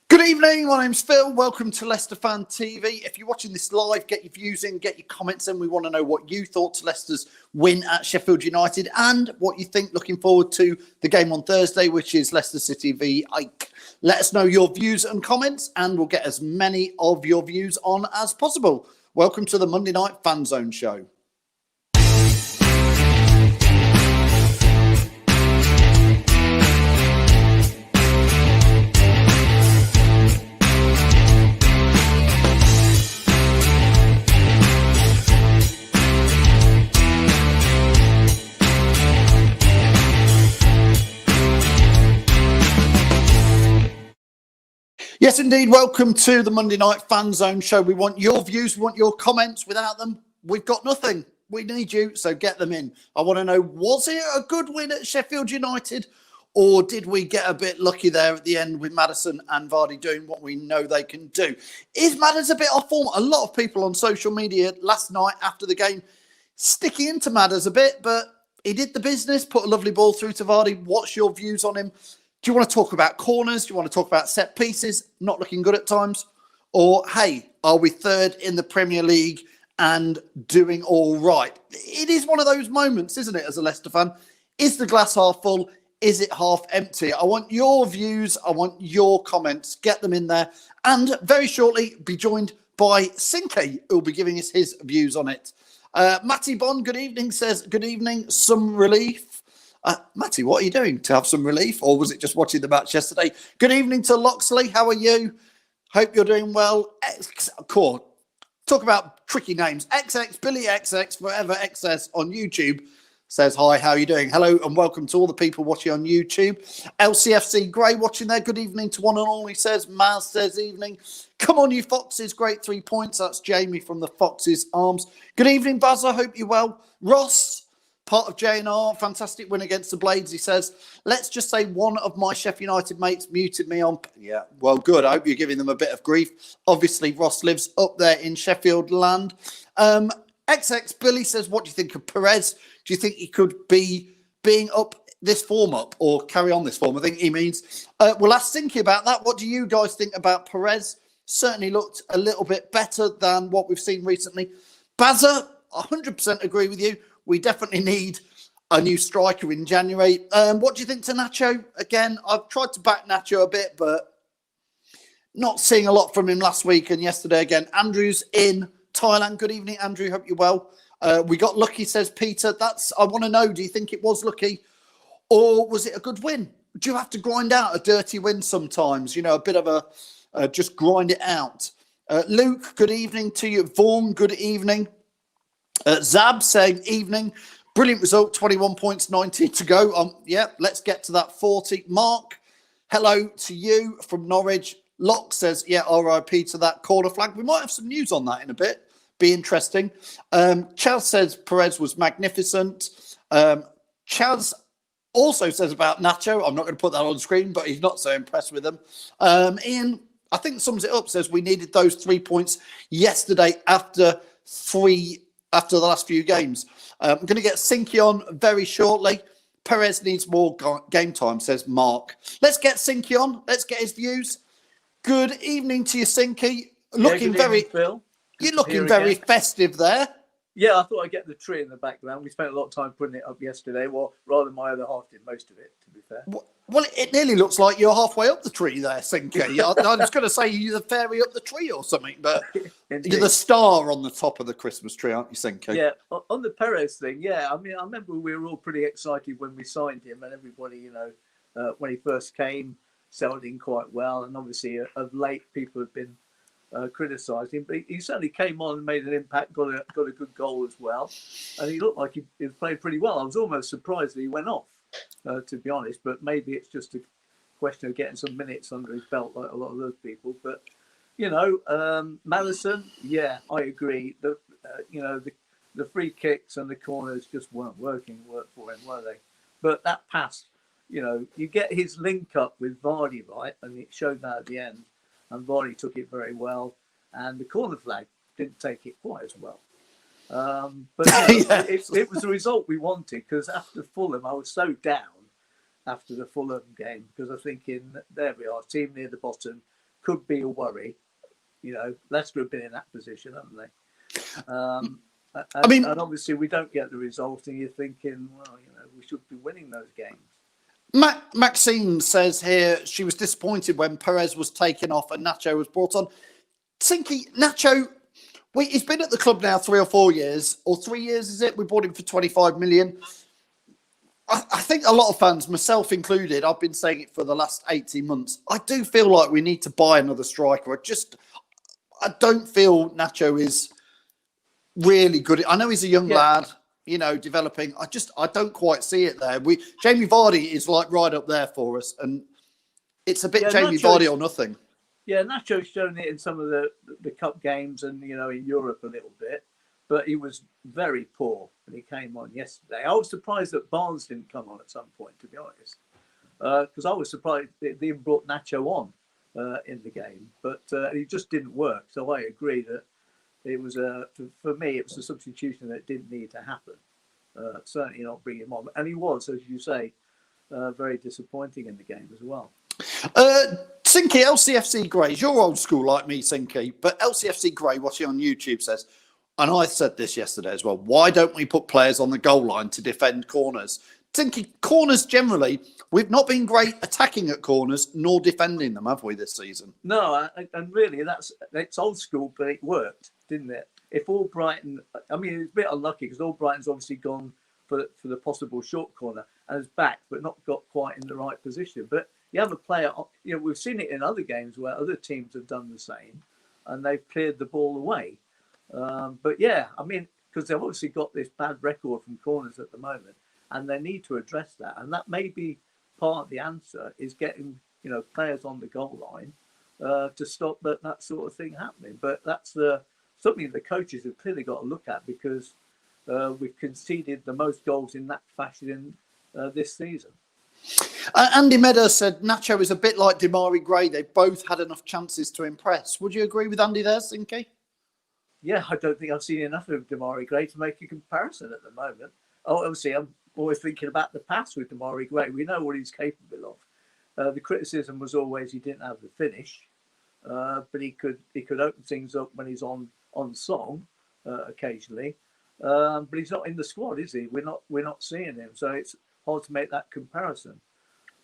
Good evening, my name's Phil. Welcome to Leicester Fan TV. If you're watching this live, get your views in, get your comments in. We want to know what you thought to Leicester's win at Sheffield United and what you think looking forward to the game on Thursday, which is Leicester City v AEK. Let us know your views and comments, and we'll get as many of your views on as possible. Welcome to the Monday Night Fanzone show. Yes, indeed. Welcome to the Monday Night Fan Zone show. We want your views. We want your comments. Without them, we've got nothing. We need you, so get them in. I want to know, was it a good win at Sheffield United, or did we get a bit lucky there at the end with Maddison and Vardy doing what we know they can do? Is Madders a bit off form? A lot of people on social media last night after the game sticking into Madders a bit, but he did the business, put a lovely ball through to Vardy. What's your views on him? Do you want to talk about corners? Do you want to talk about set pieces? Not looking good at times? Or, hey, are we third in the Premier League and doing all right? It is one of those moments, isn't it, as a Leicester fan? Is the glass half full? Is it half empty? I want your views. I want your comments. Get them in there. And very shortly, be joined by Sinky, who will be giving us his views on it. Matty Bond, good evening, says, good evening, some relief. Matty, what are you doing to have some relief, or was it just watching the match yesterday? Good evening to Loxley. How are you? Hope you're doing well. Talk about tricky names. XX, Billy XX, Forever XS on YouTube says, hi, how are you doing? Hello and welcome to all the people watching on YouTube. LCFC Gray watching there. Good evening to one and all, he says. Maz says, evening. Come on, you Foxes. Great 3 points. That's Jamie from the Foxes Arms. Good evening, Buzz. I hope you're well. Ross, part of JNR, fantastic win against the Blades. He says, let's just say one of my Sheff United mates muted me on... Yeah, well, good. I hope you're giving them a bit of grief. Obviously, Ross lives up there in Sheffield land. XX Billy says, what do you think of Perez? Do you think he could be being up this form up or carry on this form? I think he means. We'll ask Sinky about that. What do you guys think about Perez? Certainly looked a little bit better than what we've seen recently. Bazza, 100% agree with you. We definitely need a new striker in January. What do you think to Nacho? Again, I've tried to back Nacho a bit, but not seeing a lot from him last week and yesterday again. Andrew's in Thailand. Good evening, Andrew. Hope you're well. We got lucky, says Peter. I want to know, do you think it was lucky or was it a good win? Do you have to grind out a dirty win sometimes? You know, a bit of a just grind it out. Luke, good evening to you. Vaughan, good evening. Zab saying evening. Brilliant result, 21 points, 19 to go. Yeah, let's get to that 40. Mark, hello to you from Norwich. Locke says, yeah, RIP to that corner flag. We might have some news on that in a bit. Be interesting. Chaz says Perez was magnificent. Chaz also says about Nacho. I'm not going to put that on screen, but he's not so impressed with them. Ian, I think sums it up, says we needed those 3 points yesterday after the last few games. I'm going to get Sinky on very shortly. Perez needs more game time, says Mark. Let's get Sinky on. Let's get his views. Good evening to you, Sinky. Looking very... Evening, Phil. You're looking very festive there. Yeah, I thought I'd get the tree in the background. We spent a lot of time putting it up yesterday. Well, rather my other half did most of it, to be fair. Well, it nearly looks like you're halfway up the tree there, Sinky. I was going to say you're the fairy up the tree or something, but you're the star on the top of the Christmas tree, aren't you, Sinky? Yeah, on the Perez thing, yeah. I mean, I remember we were all pretty excited when we signed him, and everybody, you know, when he first came, settled in quite well. And obviously, of late, people have been criticised him, but he certainly came on and made an impact, got a good goal as well, and he looked like he played pretty well. I was almost surprised that he went off, to be honest, but maybe it's just a question of getting some minutes under his belt like a lot of those people. But you know, Maddison, yeah, I agree that you know, the free kicks and the corners just weren't working for him, were they? But that pass, you know, you get his link up with Vardy, right, and it showed that at the end. And Vardy took it very well, and the corner flag didn't take it quite as well. But you know, it was the result we wanted, because after Fulham, I was so down after the Fulham game, because I was thinking, there we are, team near the bottom, could be a worry. You know, Leicester have been in that position, haven't they? And obviously we don't get the result, and you're thinking, well, you know, we should be winning those games. Maxine says here she was disappointed when Perez was taken off and Nacho was brought on. Sinky, Nacho, he's been at the club now 3 or 4 years, or 3 years, is it? We bought him for 25 million. I think a lot of fans, myself included, I've been saying it for the last 18 months. I do feel like we need to buy another striker. I don't feel Nacho is really good. I know he's a young lad, you know, developing. I don't quite see it there. Jamie Vardy is like right up there for us, and it's a bit Jamie Vardy or nothing. Yeah, Nacho's shown it in some of the cup games and, you know, in Europe a little bit, but he was very poor when he came on yesterday. I was surprised that Barnes didn't come on at some point, to be honest, because I was surprised they even brought Nacho on in the game, but he just didn't work. So I agree that it was for me, it was a substitution that didn't need to happen. Certainly not bring him on, and he was, as you say, very disappointing in the game as well. Sinky, LCFC Greys, you're old school like me, Sinky, but LCFC Grey, watching on YouTube, says, and I said this yesterday as well, why don't we put players on the goal line to defend corners? Sinky, corners generally, we've not been great attacking at corners nor defending them, have we, this season? No, and really, it's old school, but it worked, didn't it? If Albrighton, I mean, it's a bit unlucky because Albrighton's obviously gone for the possible short corner and is back, but not got quite in the right position. But you have a player, you know, we've seen it in other games where other teams have done the same and they've cleared the ball away. But yeah, I mean, because they've obviously got this bad record from corners at the moment, and they need to address that. And that may be part of the answer, is getting, you know, players on the goal line to stop that sort of thing happening. But that's something the coaches have clearly got to look at, because we've conceded the most goals in that fashion this season. Andy Meadows said Nacho is a bit like Demarai Gray. They both had enough chances to impress. Would you agree with Andy there, Sinky? Yeah, I don't think I've seen enough of Demarai Gray to make a comparison at the moment. Oh, obviously, I'm always thinking about the past with Demarai Gray. We know what he's capable of. The criticism was always he didn't have the finish, but he could open things up when he's on song occasionally. But he's not in the squad, is he? We're not seeing him, so it's hard to make that comparison.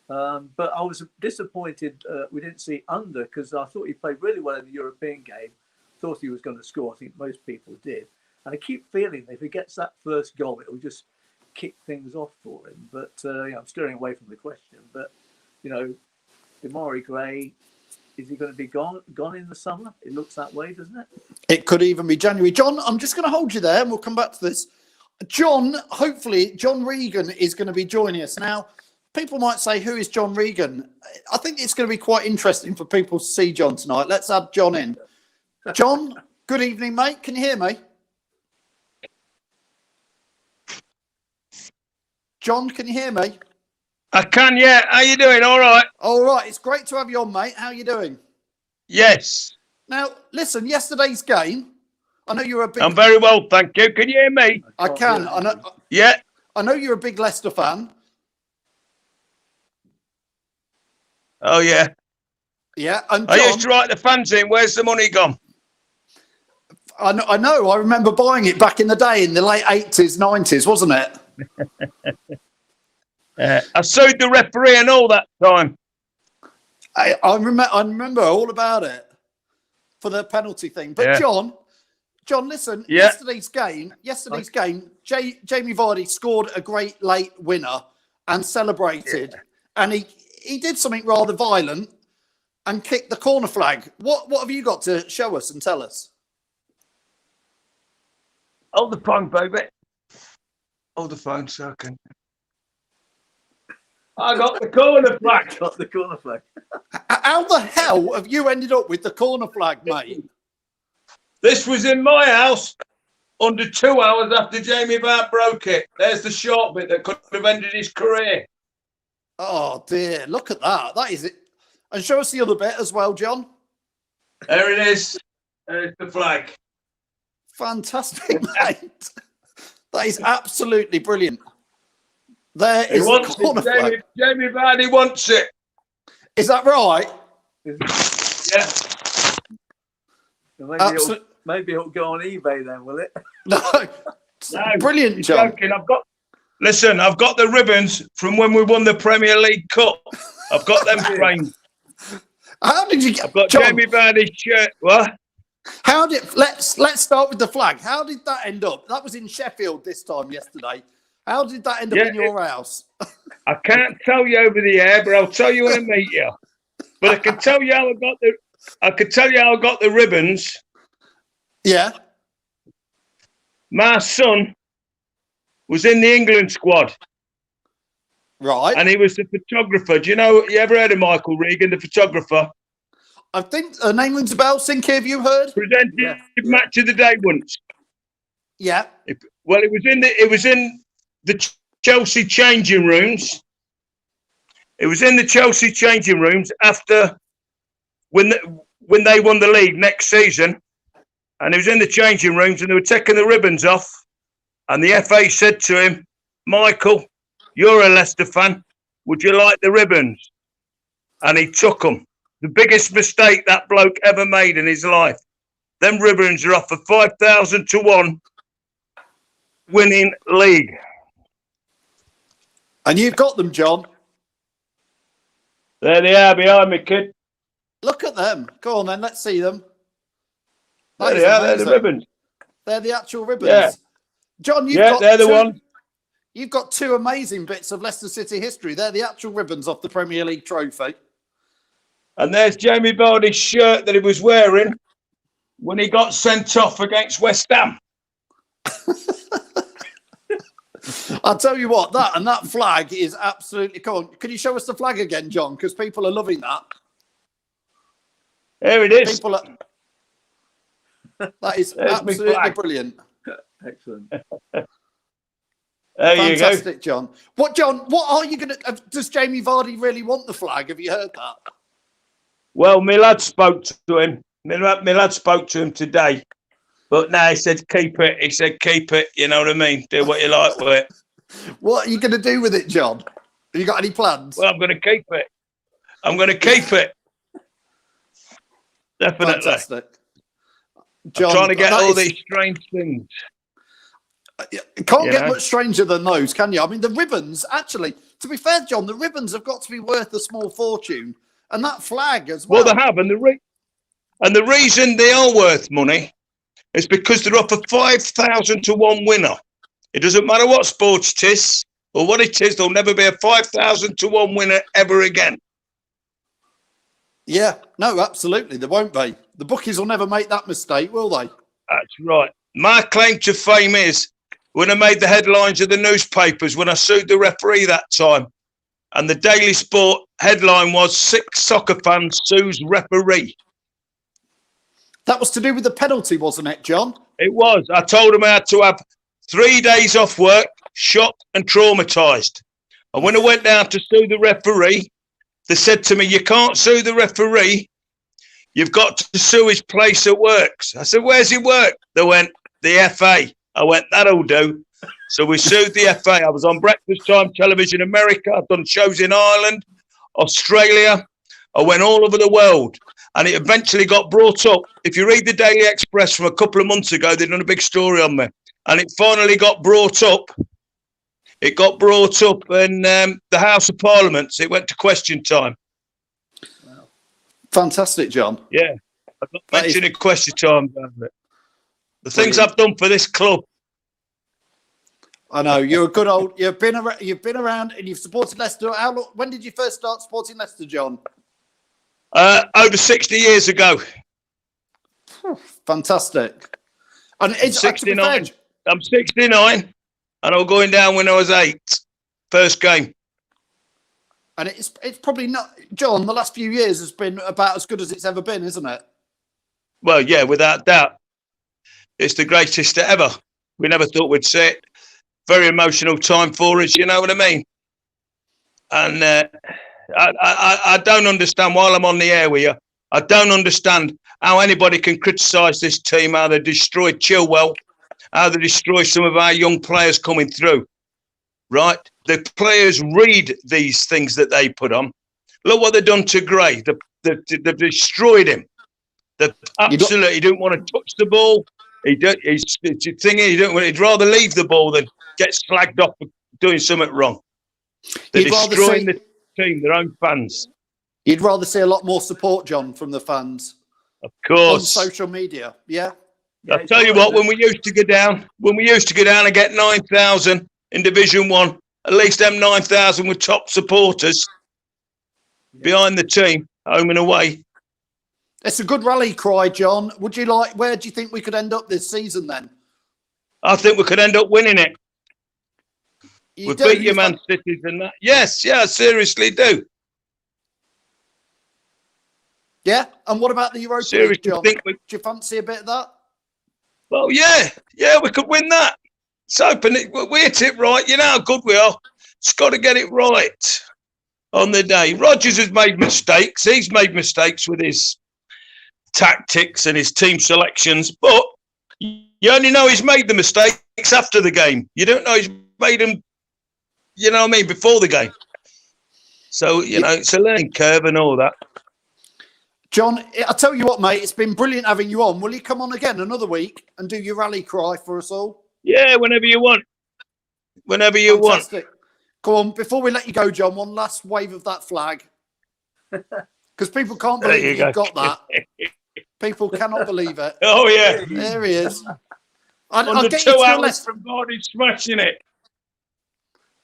But I was disappointed we didn't see Under, because I thought he played really well in the European game. Thought he was going to score. I think most people did. And I keep feeling if he gets that first goal, it will just kick things off for him. But I'm steering away from the question. But, you know, Demarai Gray, is he going to be gone in the summer? It looks that way, doesn't it? It could even be January. John, I'm just going to hold you there and we'll come back to this. John, hopefully, John Regan is going to be joining us. Now, people might say, who is John Regan? I think it's going to be quite interesting for people to see John tonight. Let's add John in. John, good evening, mate. Can you hear me? John, can you hear me? I can, yeah. How you doing? All right. All right. It's great to have you on, mate. How are you doing? Yes. Now, listen, yesterday's game, I know you're a big... I'm very well, thank you. Can you hear me? I can. Yeah. I know you're a big Leicester fan. Oh, yeah. Yeah, and John, I used to write the fanzine. Where's the money gone? I know. I remember buying it back in the day, in the late 80s, 90s, wasn't it? I sued the referee and all that time. I remember all about it for the penalty thing. But yeah. John, listen. Yeah. Yesterday's game. Jamie Vardy scored a great late winner and celebrated, and he did something rather violent and kicked the corner flag. What have you got to show us and tell us? Hold the phone, baby. Hold the phone so I can. I got the corner flag. Got the corner flag. How the hell have you ended up with the corner flag, mate? This was in my house under 2 hours after Jamie Vardy broke it. There's the short bit that could have ended his career. Oh, dear. Look at that. That is it. And show us the other bit as well, John. There it is. There's the flag. Fantastic, mate. That is absolutely brilliant. There is the corner flag. Jamie Vardy wants it. Is that right? Yeah. Maybe it'll go on eBay then, will it? No, brilliant, John. Joking. I've got the ribbons from when we won the Premier League Cup. I've got them framed. How did you get? I've got John, Jamie Vardy's shirt. What? How did let's start with the flag. How did that end up? That was in Sheffield this time yesterday. How did that end up in your house? I can't tell you over the air, but I'll tell you when I meet you. But I can tell you how I got the ribbons. Yeah. My son was in the England squad. Right. And he was the photographer. Do you ever heard of Michael Regan, the photographer? I think the name rings a bell. Sinky, have you heard? Presented Match of the Day once. Yeah. It was in the Chelsea changing rooms. It was in the Chelsea changing rooms after when they won the league next season. And he was in the changing rooms and they were taking the ribbons off. And the FA said to him, Michael, you're a Leicester fan. Would you like the ribbons? And he took them. The biggest mistake that bloke ever made in his life. Them ribbons are off for 5,000 to 1 winning league. And you've got them, John. There they are behind me, kid. Look at them. Go on then, let's see them. There they are, they're the ribbons. They're the actual ribbons. Yeah. John, they're the ones. You've got two amazing bits of Leicester City history. They're the actual ribbons off the Premier League trophy. And there's Jamie Vardy's shirt that he was wearing when he got sent off against West Ham. I'll tell you what, that flag is absolutely cool. Can you show us the flag again, John? Because people are loving that. Here it is. That is absolutely brilliant. Excellent. There you go. Fantastic, John. What are you going to... Does Jamie Vardy really want the flag? Have you heard that? Well, my lad spoke to him. My lad spoke to him today. But now he said, keep it. He said, keep it. You know what I mean? Do what you like with it. What are you going to do with it, John? Have you got any plans? Well, I'm going to keep it. Definitely. Fantastic. John, I'm trying to get all these strange things. You can't get much stranger than those, can you? I mean, the ribbons, actually, to be fair, John, the ribbons have got to be worth a small fortune. And that flag as well. Well, they have. And the reason they are worth money is because they're off a 5,000 to 1 winner. It doesn't matter what sport it is or what it is, there'll never be a 5,000 to 1 winner ever again. Yeah, no, absolutely. There won't be. The bookies will never make that mistake, will they? That's right. My claim to fame is when I made the headlines of the newspapers, when I sued the referee that time, and the Daily Sport headline was 6 soccer fans sues referee. That was to do with the penalty, wasn't it, John? It was. I told him I had to have 3 days off work, shocked and traumatised. And when I went down to sue the referee, they said to me, you can't sue the referee. You've got to sue his place of work. I said, where's he work? They went, the FA. I went, that'll do. So we sued the FA. I was on breakfast time television America. I've done shows in Ireland, Australia. I went all over the world. And it eventually got brought up. If you read the Daily Express from a couple of months ago, they'd done a big story on me. And it finally got brought up. It got brought up in the House of Parliament. So it went to question time. Wow. Fantastic, John. Yeah. I got mentioned in question time. The things I've done for this club. I know you're a good old. You've been around, and you've supported Leicester. How long? When did you first start supporting Leicester, John? Over 60 years ago. Fantastic. And it's 69. I'm 69, and I was going down when I was 8. First game. And it's probably not, John. The last few years has been about as good as it's ever been, isn't it? Well, yeah, without doubt. It's the greatest ever. We never thought we'd see it. Very emotional time for us, you know what I mean? And I don't understand, while I'm on the air with you, I don't understand how anybody can criticise this team, how they destroyed Chilwell, how they destroy some of our young players coming through, right? The players read these things that they put on. Look what they've done to Gray. They've destroyed him. They absolutely didn't want to touch the ball. He'd rather leave the ball than get slagged off for doing something wrong. They're destroying the team, their own fans. You'd rather see a lot more support, John, from the fans. Of course. On social media, yeah. I'll tell you what, when we used to go down and get 9,000 in Division 1, at least them 9,000 were top supporters behind the team, home and away. It's a good rally cry, John. Where do you think we could end up this season then? I think we could end up winning it. We beat your Man Cities and that. Yes, I seriously do. Yeah, and what about the Europa League, John? Do you fancy a bit of that? Well, yeah, we could win that. It's open. We hit it right. You know how good we are. It's got to get it right on the day. Rodgers has made mistakes. He's made mistakes with his tactics and his team selections, but you only know he's made the mistakes after the game. You don't know he's made them, you know what I mean, before the game. So, it's a learning curve and all that. John, I'll tell you what, mate, it's been brilliant having you on. Will you come on again another week and do your rally cry for us all? Yeah, whenever you want. Fantastic. Come on, before we let you go, John, one last wave of that flag. Because people can't believe you've got that. People cannot believe it. Oh, yeah. There he is. I'll get 2 hours from God, he's smashing it.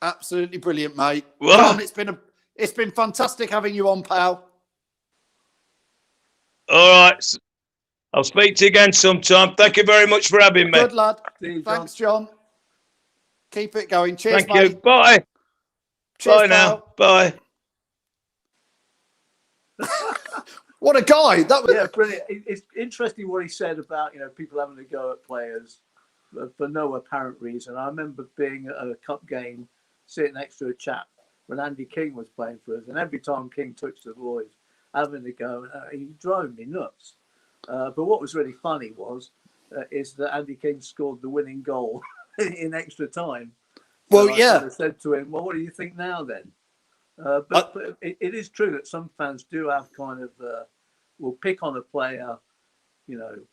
Absolutely brilliant, mate. Wow. John, it's been fantastic having you on, pal. All right. I'll speak to you again sometime. Thank you very much for having me. Good lad. You, Thanks, John. Keep it going. Cheers, Thank mate. you. Bye. Cheers, Bye now. pal. Bye. What a guy! That was brilliant. It's interesting what he said about people having to go at players for no apparent reason. I remember being at a cup game, sitting next to a chap when Andy King was playing for us, and every time King touched the boys, having to go, he drove me nuts. But what was really funny is that Andy King scored the winning goal in extra time. Well, so I said to him, "Well, what do you think now then?" But it is true that some fans do have kind of will pick on a player,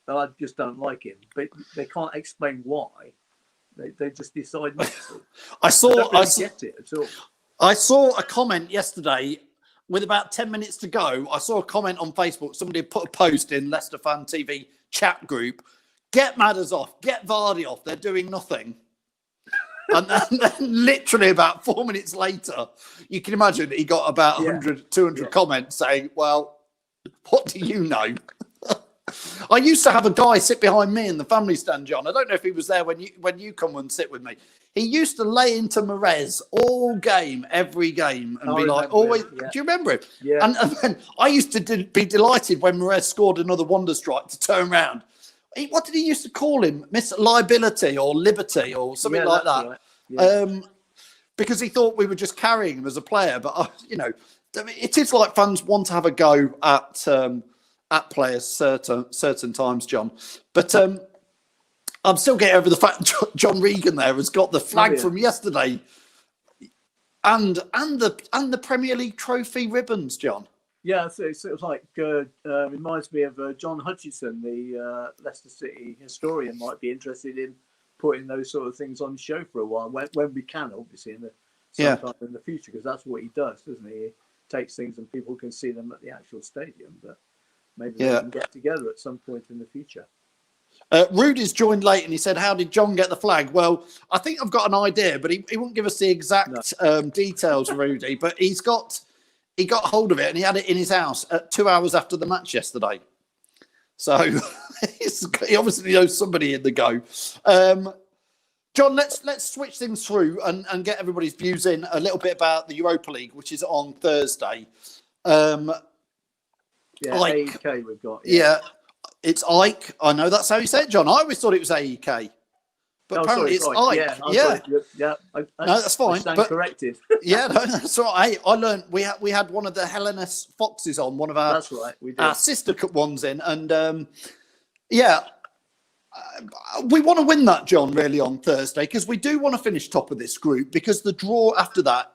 I just don't like him, but they can't explain why. They just decide not to. I don't get it at all. I saw a comment yesterday with about 10 minutes to go. I saw a comment on Facebook. Somebody had put a post in Leicester Fan TV chat group. Get Madders off. Get Vardy off. They're doing nothing. And then literally about 4 minutes later, you can imagine he got about 100, 200 comments saying, well, what do you know? I used to have a guy sit behind me in the family stand, John. I don't know if he was there when you come and sit with me. He used to lay into Mahrez all game, every game, and be like, always. Do you remember him? Yeah. And then I used to be delighted when Mahrez scored another wonder strike to turn around. What did he used to call him? Miss Liability or Liberty or something like that. Right. Yeah. Because he thought we were just carrying him as a player. But, it is like fans want to have a go at players certain times, John. But I'm still getting over the fact John Regan there has got the flag from yesterday and the Premier League trophy ribbons, John. Yeah, so it was like reminds me of John Hutchison, the Leicester City historian, might be interested in putting those sort of things on show for a while when we can, obviously, sometime in the future, because that's what he does, doesn't he? He takes things and people can see them at the actual stadium, but maybe we can get together at some point in the future. Rudy's joined late and he said, how did John get the flag? Well, I think I've got an idea, but he won't give us the exact details, Rudy, but he got hold of it and he had it in his house 2 hours after the match yesterday. So he obviously knows somebody in the go. John, let's switch things through and get everybody's views in a little bit about the Europa League, which is on Thursday. AEK we've got. Yeah, it's AEK. I know that's how you say it, John. I always thought it was AEK. But apparently it's AEK. No, that's fine. But corrected. No, that's all right. I learned we had one of the Hellenes Foxes on, one of our that's right. We did. Our sister ones in, and we want to win that, John, really on Thursday, because we do want to finish top of this group, because the draw after that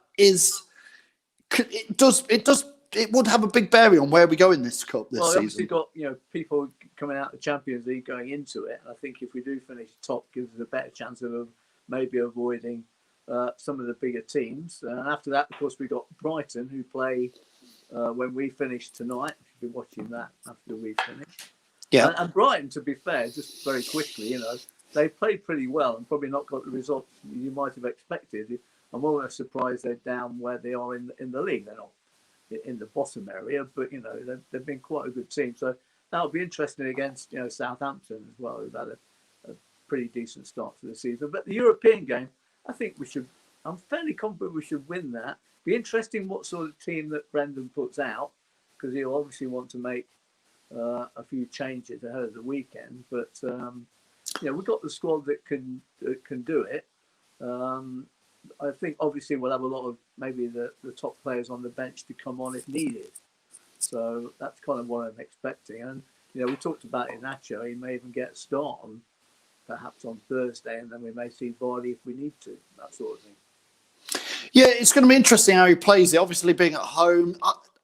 does it would have a big bearing on where we go in this cup this Well, obviously season. got people coming out of the Champions League going into it. And I think if we do finish top, gives us a better chance of maybe avoiding some of the bigger teams. And after that, of course, we got Brighton, who play when we finish tonight. If you'll be watching that after we finish. Yeah. And Brighton, to be fair, just very quickly, they played pretty well and probably not got the results you might have expected. I'm almost surprised they're down where they are in the league. They're not in the bottom area, but they've been quite a good team. So that'll be interesting against Southampton as well, who've had a pretty decent start to the season. But the European game, I think we should. I'm fairly confident we should win that. Be interesting what sort of team that Brendan puts out, because he'll obviously want to make a few changes ahead of the weekend. But we've got the squad that can do it. I think obviously we'll have a lot of maybe the top players on the bench to come on if needed. So that's kind of what I'm expecting. And we talked about Inacho. He may even get a start on perhaps on Thursday, and then we may see Vardy if we need to. That sort of thing. Yeah, it's going to be interesting how he plays it. Obviously, being at home,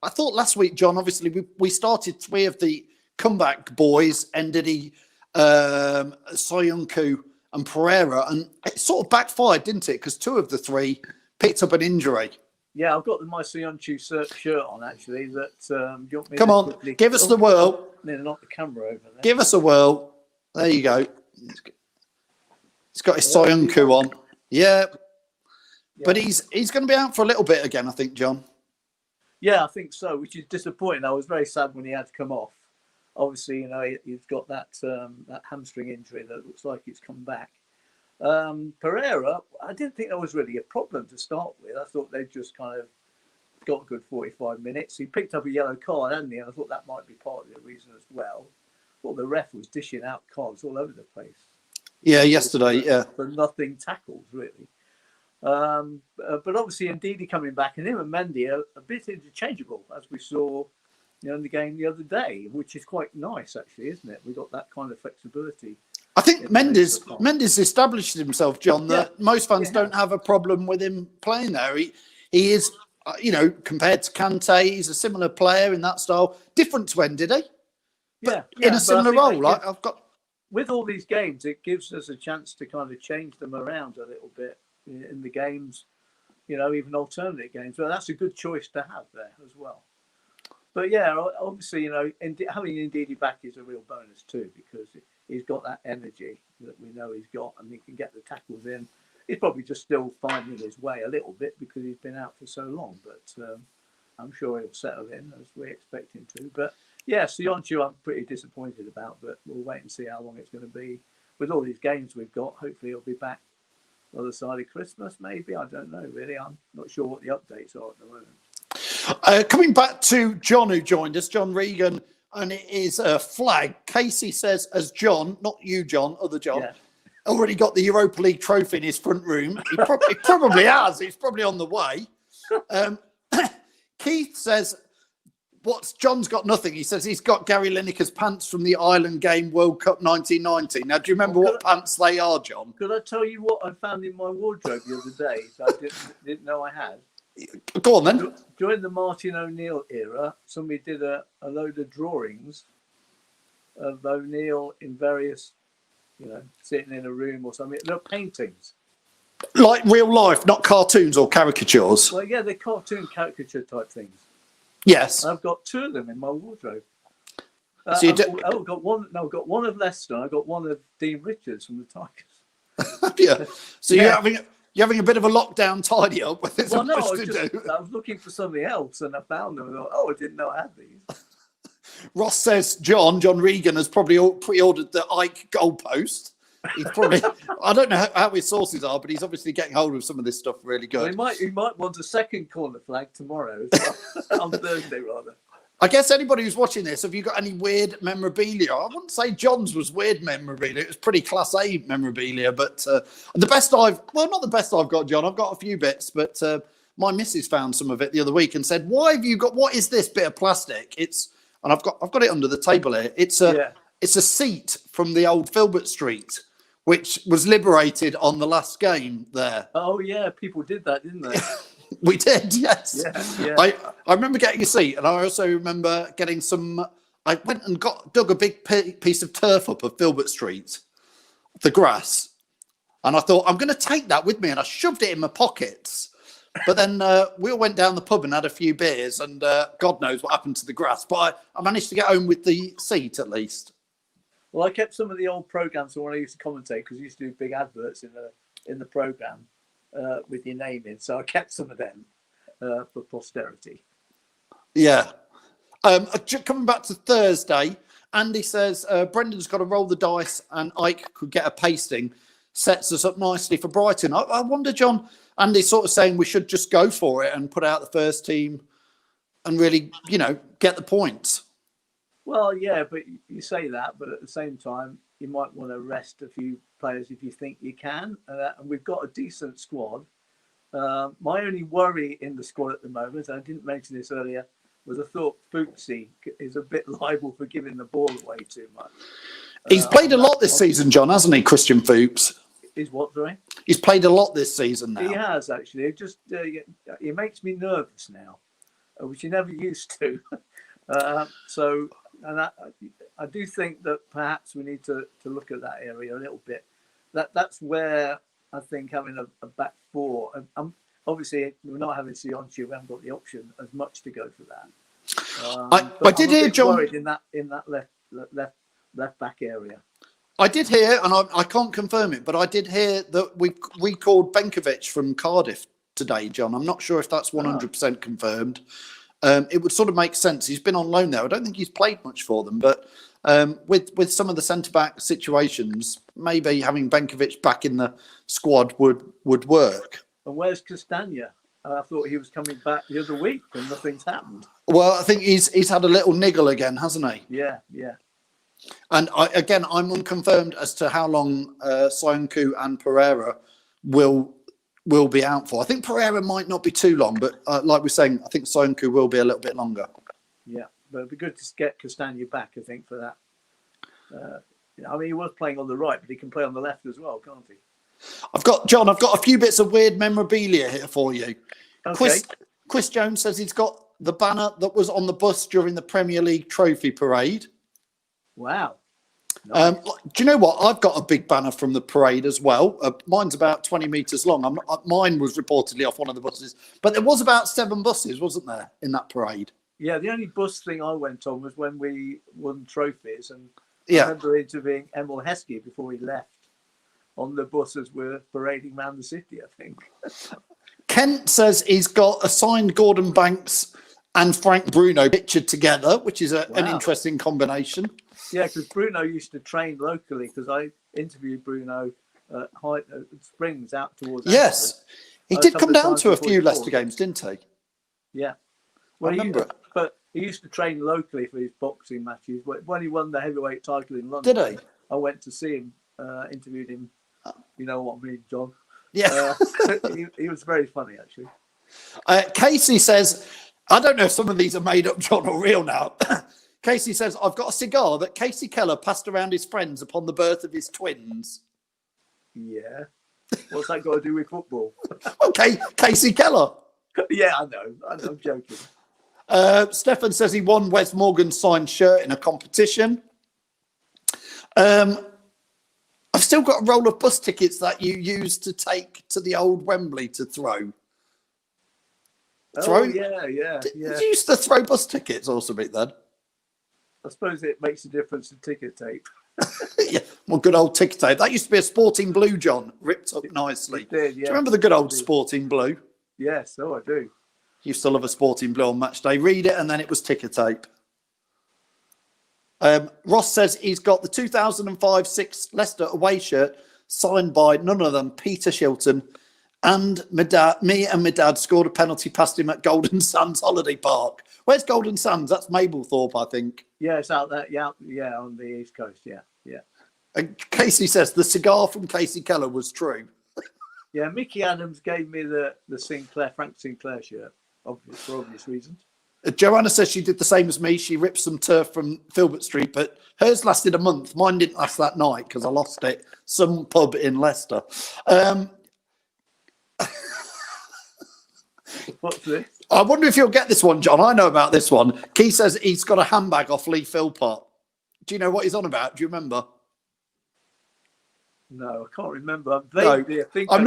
I thought last week, John. Obviously, we started 3 of the comeback boys, Ndidi, Soyuncu, and Pereira, and it sort of backfired, didn't it? Because 2 of the 3 picked up an injury. Yeah, I've got my Soyuncu shirt on actually. That you want me Come to on, quickly... give us the whirl. Need to knock the camera over there. Give us a whirl. There you go. He's got his Soyuncu on. Yeah. But he's going to be out for a little bit again, I think, John. Yeah, I think so, which is disappointing. I was very sad when he had to come off. Obviously, he's got that hamstring injury that looks like it's come back. Pereira, I didn't think that was really a problem to start with. I thought they just kind of got a good 45 minutes. He picked up a yellow card, hadn't he? And I thought that might be part of the reason as well. Well, the ref was dishing out cards all over the place. Yeah, yesterday, For nothing tackles, really. But obviously, Ndidi coming back, and him and Mendy are a bit interchangeable, as we saw in the game the other day, which is quite nice, actually, isn't it? We've got that kind of flexibility. I think Mendes established himself, John, that most fans don't have a problem with him playing there. He is, compared to Kante, he's a similar player in that style. Different to Ndidi, but in a similar role. I've got... With all these games, it gives us a chance to kind of change them around a little bit in the games, even alternate games. But that's a good choice to have there as well. But yeah, obviously, having Ndidi back is a real bonus too, because he's got that energy that we know he's got, and he can get the tackles in. He's probably just still finding his way a little bit because he's been out for so long, but I'm sure he'll settle in as we expect him to. But yeah, Soyuncu I'm pretty disappointed about, but we'll wait and see how long it's going to be. With all these games we've got, hopefully he'll be back the other side of Christmas, maybe. I don't know, really. I'm not sure what the updates are at the moment. Coming back to John, who joined us, John Regan, and it is a flag. Casey says, as John, not you, John, other John, already got the Europa League trophy in his front room. He probably has. It's probably on the way. Keith says, John's got nothing. He says he's got Gary Lineker's pants from the Ireland game World Cup 1990. Now, do you remember what pants they are, John? Could I tell you what I found in my wardrobe the other day that I didn't know I had? Go on, then. During the Martin O'Neill era, somebody did a load of drawings of O'Neill in various, sitting in a room or something. They're paintings. Like real life, not cartoons or caricatures. Well, yeah, they're cartoon caricature type things. Yes. I've got 2 of them in my wardrobe. So I've got one. No, I've got one of Leicester. I've got one of Dean Richards from the Tigers. Yeah. So you're having a bit of a lockdown tidy up with this. Well, no, I was looking for something else and I found them. And I thought, I didn't know I had these. Ross says John Regan has probably pre-ordered the Ike goalpost. He's probably, I don't know how his sources are, but he's obviously getting hold of some of this stuff really good. Well, he might want a second corner flag tomorrow, on Thursday rather. I guess anybody who's watching this, have you got any weird memorabilia? I wouldn't say John's was weird memorabilia. It was pretty class A memorabilia, but not the best I've got, John. I've got a few bits, but my missus found some of it the other week and said, "Why have you got? What is this bit of plastic?" And I've got it under the table here. It's a seat from the old Filbert Street, which was liberated on the last game there. Oh yeah, people did that, didn't they? We did, yes. Yeah. I remember getting a seat, and I also remember getting some. I went and dug a big piece of turf up of Filbert Street, the grass, and I thought I'm going to take that with me, and I shoved it in my pockets. But then we all went down the pub and had a few beers, and God knows what happened to the grass. But I managed to get home with the seat at least. Well, I kept some of the old programs when I used to commentate, because I used to do big adverts in the program with your name in. So I kept some of them for posterity. Yeah. Coming back to Thursday, Andy says Brendan's got to roll the dice and Ike could get a pasting. Sets us up nicely for Brighton. I wonder, John, Andy's sort of saying we should just go for it and put out the first team and really, get the points. Well, yeah, but you say that, but at the same time, you might want to rest a few players if you think you can. And we've got a decent squad. My only worry in the squad at the moment, and I didn't mention this earlier, was I thought Fuchsie is a bit liable for giving the ball away too much. He's played a lot this season, John, hasn't he, Christian Fuchs? Is what, sorry? He's played a lot this season now. He has, actually. It just he makes me nervous now, which he never used to. And I do think that perhaps we need to look at that area a little bit. That's where I think having a back four, and obviously we're not having Sionchi, we haven't got the option as much to go for that. I did hear John worried in that left back area. I did hear, and I can't confirm it, but I did hear that we called Benkovic from Cardiff today, John. I'm not sure if that's 100% confirmed. It would sort of make sense. He's been on loan there. I don't think he's played much for them, but with some of the centre-back situations, maybe having Benkovic back in the squad would work. And where's Castagna? I thought he was coming back the other week and nothing's happened. Well, I think he's had a little niggle again, hasn't he? Yeah. And I'm unconfirmed as to how long Sionku and Pereira will be out for. I think Pereira might not be too long, but like we're saying, I think Sionku will be a little bit longer. Yeah, but it'd be good to get Castagna back, I think, for that. He was playing on the right, but he can play on the left as well, can't he? I've got a few bits of weird memorabilia here for you. Okay. Chris Jones says he's got the banner that was on the bus during the Premier League trophy parade. Wow. Nice. Do you know what? I've got a big banner from the parade as well. Mine's about 20 metres long. Mine was reportedly off one of the buses. But there was about 7 buses, wasn't there, in that parade? Yeah, the only bus thing I went on was when we won trophies. And Yeah. I remember interviewing Emil Heskey before he left on the buses we're parading around the city, I think. Kent says he's got a signed Gordon Banks and Frank Bruno pictured together, which is an interesting combination. Yeah, because Bruno used to train locally, because I interviewed Bruno at Springs out towards... Yes. He did come down to a few Leicester games, didn't he? Yeah. Well, I remember it. But he used to train locally for his boxing matches. When he won the heavyweight title in London, Did he? I went to see him, interviewed him. You know what I mean, John? Yeah. He was very funny, actually. Casey says, I don't know if some of these are made up, John, or real now. Casey says, I've got a cigar that Casey Keller passed around his friends upon the birth of his twins. Yeah. What's that got to do with football? Okay, Casey Keller. Yeah, I know. I'm joking. Stefan says he won Wes Morgan's signed shirt in a competition. I've still got a roll of bus tickets that you used to take to the old Wembley to throw. Oh, yeah. Did you used to throw bus tickets or something then? I suppose it makes a difference to ticket tape. Yeah, well, good old ticket tape. That used to be a Sporting Blue, John, ripped up nicely. It did, yeah. Do you remember the good old Sporting Blue? Yes, I do. Used to love a Sporting Blue on match day. Read it, and then it was ticker tape. Ross says he's got the 2005-06 Leicester away shirt signed by none other than Peter Shilton, and me and my dad scored a penalty past him at Golden Sands Holiday Park. Where's Golden Sands? That's Mablethorpe, I think. Yeah, it's out there. Yeah, on the East Coast. Yeah. And Casey says the cigar from Casey Keller was true. Yeah, Mickey Adams gave me the Frank Sinclair shirt, for obvious reasons. Joanna says she did the same as me. She ripped some turf from Filbert Street, but hers lasted a month. Mine didn't last that night because I lost it. Some pub in Leicester. What's this? I wonder if you'll get this one, John. I know about this one. Key says he's got a handbag off Lee Philpott. Do you know what he's on about? Do you remember? No, I can't remember. Vaguely, I think I'm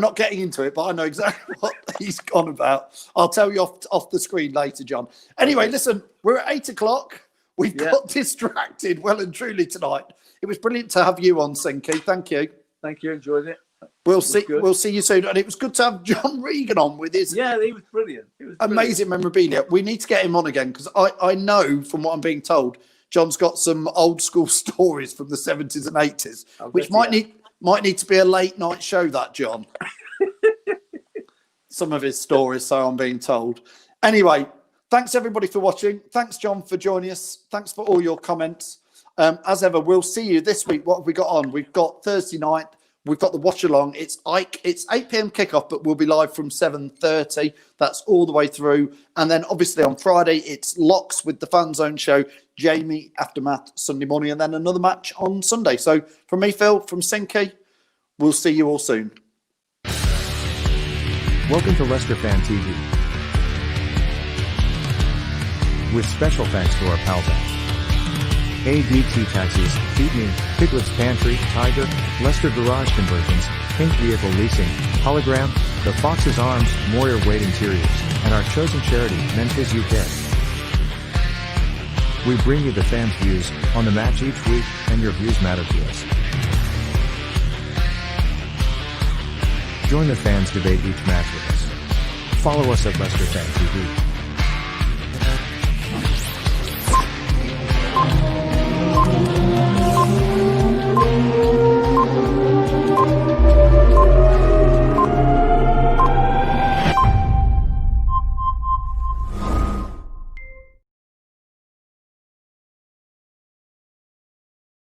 not getting into it, but I know exactly what he's gone about. I'll tell you off the screen later, John. Anyway, listen, we're at 8 o'clock. We've got distracted well and truly tonight. It was brilliant to have you on, Sinky. Thank you. Thank you. Enjoyed it. We'll see you soon. And it was good to have John Regan on with his he was brilliant. It was amazing memorabilia. We need to get him on again because I know from what I'm being told, John's got some old school stories from the 70s and 80s, which might need to be a late night show, that, John. Some of his stories, so I'm being told. Anyway, thanks everybody for watching. Thanks, John, for joining us. Thanks for all your comments. As ever, we'll see you this week. What have we got on? We've got Thursday night. We've got the watch along. It's 8 p.m. kickoff, but we'll be live from 7:30. That's all the way through. And then obviously on Friday, it's locks with the Fanzone show. Jamie Aftermath Sunday morning, and then another match on Sunday. So from me, Phil, from Sinky, we'll see you all soon. Welcome to Leicester Fan TV. With special thanks to our pal bank. ADT Taxis, Feed Me, Piglet's Pantry, Tiger, Leicester Garage Conversions, Pink Vehicle Leasing, Hologram, The Fox's Arms, Moyer Wade Interiors, and our chosen charity, Memphis UK. We bring you the fans' views on the match each week, and your views matter to us. Join the fans debate each match with us. Follow us at Leicester Fan TV.